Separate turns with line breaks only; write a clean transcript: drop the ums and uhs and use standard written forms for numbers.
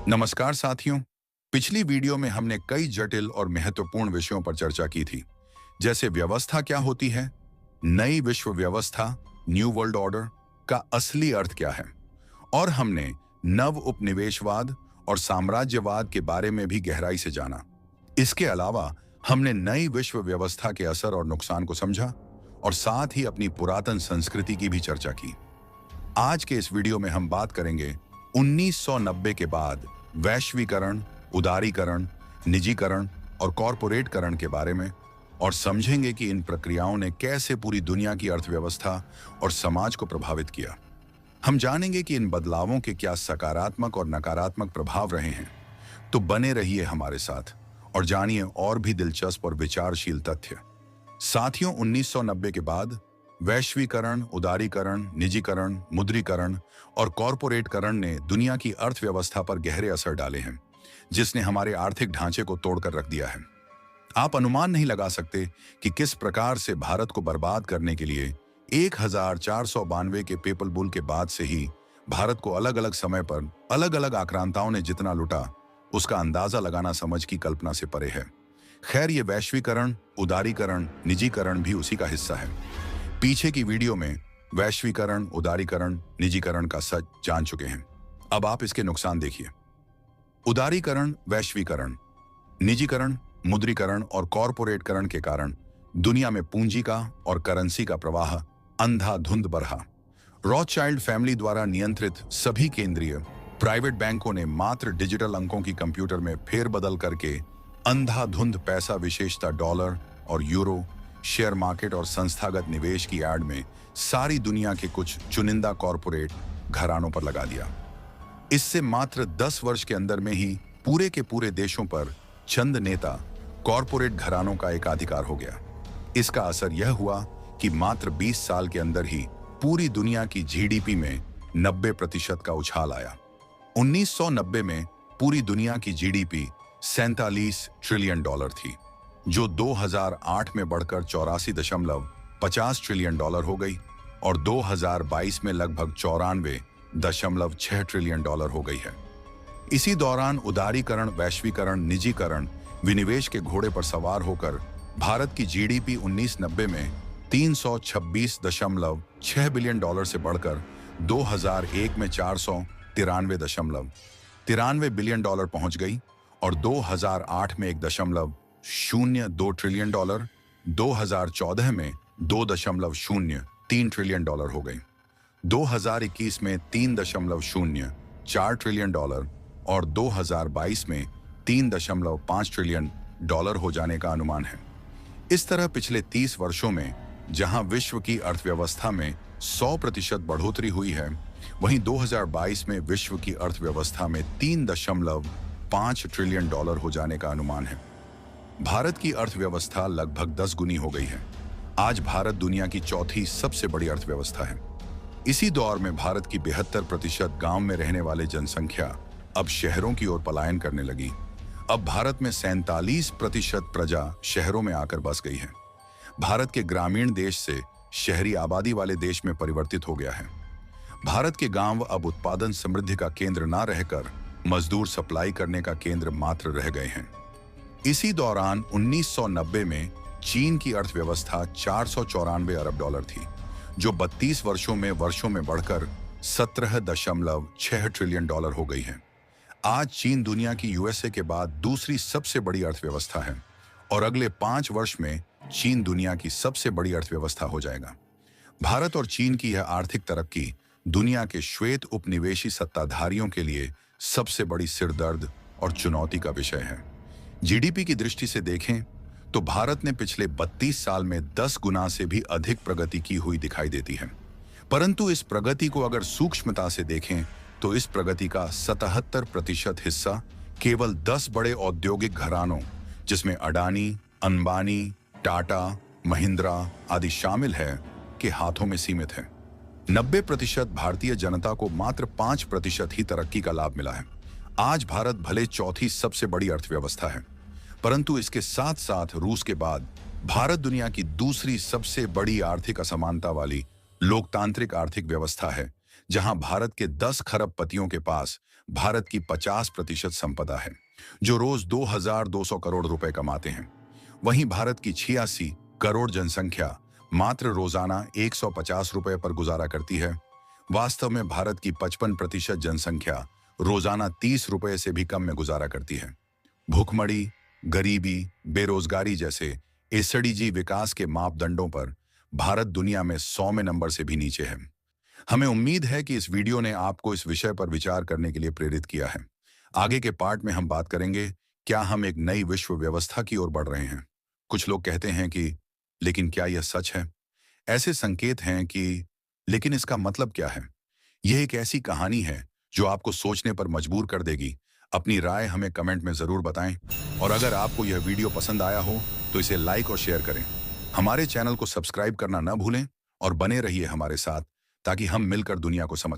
नमस्कार साथियों। पिछली वीडियो में हमने कई जटिल और महत्वपूर्ण विषयों पर चर्चा की थी, जैसे व्यवस्था क्या होती है, नई विश्व व्यवस्था, न्यू वर्ल्ड ऑर्डर का असली अर्थ क्या है, और हमने नव उपनिवेशवाद और साम्राज्यवाद के बारे में भी गहराई से जाना। इसके अलावा हमने नई विश्व व्यवस्था के असर और नुकसान को समझा और साथ ही अपनी पुरातन संस्कृति की भी चर्चा की। आज के इस वीडियो में हम बात करेंगे 1990 के बाद वैश्वीकरण, उदारीकरण, निजीकरण और कॉरपोरेटकरण के बारे में, और समझेंगे कि इन प्रक्रियाओं ने कैसे पूरी दुनिया की अर्थव्यवस्था और समाज को प्रभावित किया। हम जानेंगे कि इन बदलावों के क्या सकारात्मक और नकारात्मक प्रभाव रहे हैं। तो बने रहिए हमारे साथ और जानिए और भी दिलचस्प और विचारशील तथ्य। साथियों, 1990 के बाद वैश्वीकरण, उदारीकरण, निजीकरण, मुद्रीकरण और कॉरपोरेटकरण ने दुनिया की अर्थव्यवस्था पर गहरे असर डाले हैं, जिसने हमारे आर्थिक ढांचे को तोड़कर रख दिया है। आप अनुमान नहीं लगा सकते कि किस प्रकार से भारत को बर्बाद करने के लिए 1492 के पेपल बुल के बाद से ही भारत को अलग अलग समय पर अलग अलग आक्रांताओं ने जितना लूटा, उसका अंदाजा लगाना समझ की कल्पना से परे है। खैर, ये वैश्वीकरण, उदारीकरण, निजीकरण भी उसी का हिस्सा है। पीछे की वीडियो में वैश्वीकरण, उदारीकरण, निजीकरण का सच जान चुके हैं। अब आप इसके नुकसान देखिए। उदारीकरण, वैश्वीकरण, निजीकरण, मुद्रीकरण और कॉरपोरेटकरण के कारण दुनिया में पूंजी का और करेंसी का प्रवाह अंधाधुंध बढ़ा। रॉथशाइल्ड फैमिली द्वारा नियंत्रित सभी केंद्रीय प्राइवेट बैंकों ने मात्र डिजिटल अंकों की कंप्यूटर में फेरबदल करके अंधाधुंध पैसा, विशेषता डॉलर और यूरो, शेयर मार्केट और संस्थागत निवेश की एड में सारी दुनिया के कुछ चुनिंदा कॉरपोरेट घरानों पर लगा दिया। इससे मात्र 10 वर्ष के अंदर में ही पूरे के पूरे देशों पर चंद नेता कॉरपोरेट घरानों का एकाधिकार हो गया। इसका असर यह हुआ कि मात्र 20 साल के अंदर ही पूरी दुनिया की जीडीपी में 90% का उछाल आया। 1990 में पूरी दुनिया की जीडीपी 47 ट्रिलियन डॉलर थी, जो 2008 में बढ़कर 84.50 ट्रिलियन डॉलर हो गई और 2022 में लगभग 94.6 ट्रिलियन डॉलर हो गई है। इसी दौरान उदारीकरण, वैश्वीकरण, निजीकरण, विनिवेश के घोड़े पर सवार होकर भारत की जीडीपी 1990 में 326.6 बिलियन डॉलर से बढ़कर 2001 में 493.93 बिलियन डॉलर पहुंच गई और 2008 में 1.02 ट्रिलियन डॉलर, 2014 में 2.03 ट्रिलियन डॉलर हो गई, 2021 में 3.04 ट्रिलियन डॉलर और 2022 में 3.5 ट्रिलियन डॉलर हो जाने का अनुमान है। इस तरह पिछले 30 वर्षों में जहां विश्व की अर्थव्यवस्था में 100% बढ़ोतरी हुई है, वहीं 2022 में विश्व की अर्थव्यवस्था में 3.5 ट्रिलियन डॉलर हो जाने का अनुमान है। भारत की अर्थव्यवस्था लगभग 10 गुनी हो गई है। आज भारत दुनिया की चौथी सबसे बड़ी अर्थव्यवस्था है। इसी दौर में भारत की 72% गांव में रहने वाले जनसंख्या अब शहरों की ओर पलायन करने लगी। अब भारत में 47% प्रजा शहरों में आकर बस गई है। भारत के ग्रामीण देश से शहरी आबादी वाले देश में परिवर्तित हो गया है। भारत के गांव अब उत्पादन समृद्धि का केंद्र ना रहकर मजदूर सप्लाई करने का केंद्र मात्र रह गए हैं। इसी दौरान 1990 में चीन की अर्थव्यवस्था 494 अरब डॉलर थी, जो 32 वर्षों में बढ़कर 17.6 ट्रिलियन डॉलर हो गई है। आज चीन दुनिया की यूएसए के बाद दूसरी सबसे बड़ी अर्थव्यवस्था है और अगले 5 वर्ष में चीन दुनिया की सबसे बड़ी अर्थव्यवस्था हो जाएगा। भारत और चीन की यह आर्थिक तरक्की दुनिया के श्वेत उपनिवेशी सत्ताधारियों के लिए सबसे बड़ी सिरदर्द और चुनौती का विषय है। जीडीपी की दृष्टि से देखें तो भारत ने पिछले 32 साल में 10 गुना से भी अधिक प्रगति की हुई दिखाई देती है। परंतु इस प्रगति को अगर सूक्ष्मता से देखें तो इस प्रगति का 77% हिस्सा केवल 10 बड़े औद्योगिक घरानों, जिसमें अडानी, अंबानी, टाटा, महिंद्रा आदि शामिल है, के हाथों में सीमित है। 90% भारतीय जनता को मात्र 5% ही तरक्की का लाभ मिला है। आज भारत भले चौथी सबसे बड़ी अर्थव्यवस्था है, परंतु इसके साथ साथ रूस के बाद भारत दुनिया की दूसरी सबसे बड़ी आर्थिक असमानता वाली लोकतांत्रिक आर्थिक व्यवस्था है, जहां भारत के 10 खरब पतियों के पास भारत की 50% संपदा है, जो रोज 2200 करोड़ रुपए कमाते हैं। वहीं भारत की 86 करोड़ जनसंख्या मात्र रोजाना 150 रुपए पर गुजारा करती है। वास्तव में भारत की 55% जनसंख्या रोजाना 30 रुपए से भी कम में गुजारा करती है। भूखमरी, गरीबी, बेरोजगारी जैसे एसडीजी विकास के मापदंडों पर भारत दुनिया में 100वें नंबर से भी नीचे है। हमें उम्मीद है कि इस वीडियो ने आपको इस विषय पर विचार करने के लिए प्रेरित किया है। आगे के पार्ट में हम बात करेंगे, क्या हम एक नई विश्व व्यवस्था की ओर बढ़ रहे हैं। कुछ लोग कहते हैं कि लेकिन क्या यह सच है? ऐसे संकेत हैं कि लेकिन इसका मतलब क्या है? यह एक ऐसी कहानी है जो आपको सोचने पर मजबूर कर देगी। अपनी राय हमें कमेंट में जरूर बताएं, और अगर आपको यह वीडियो पसंद आया हो तो इसे लाइक और शेयर करें। हमारे चैनल को सब्सक्राइब करना न भूलें और बने रहिए हमारे साथ, ताकि हम मिलकर दुनिया को समझ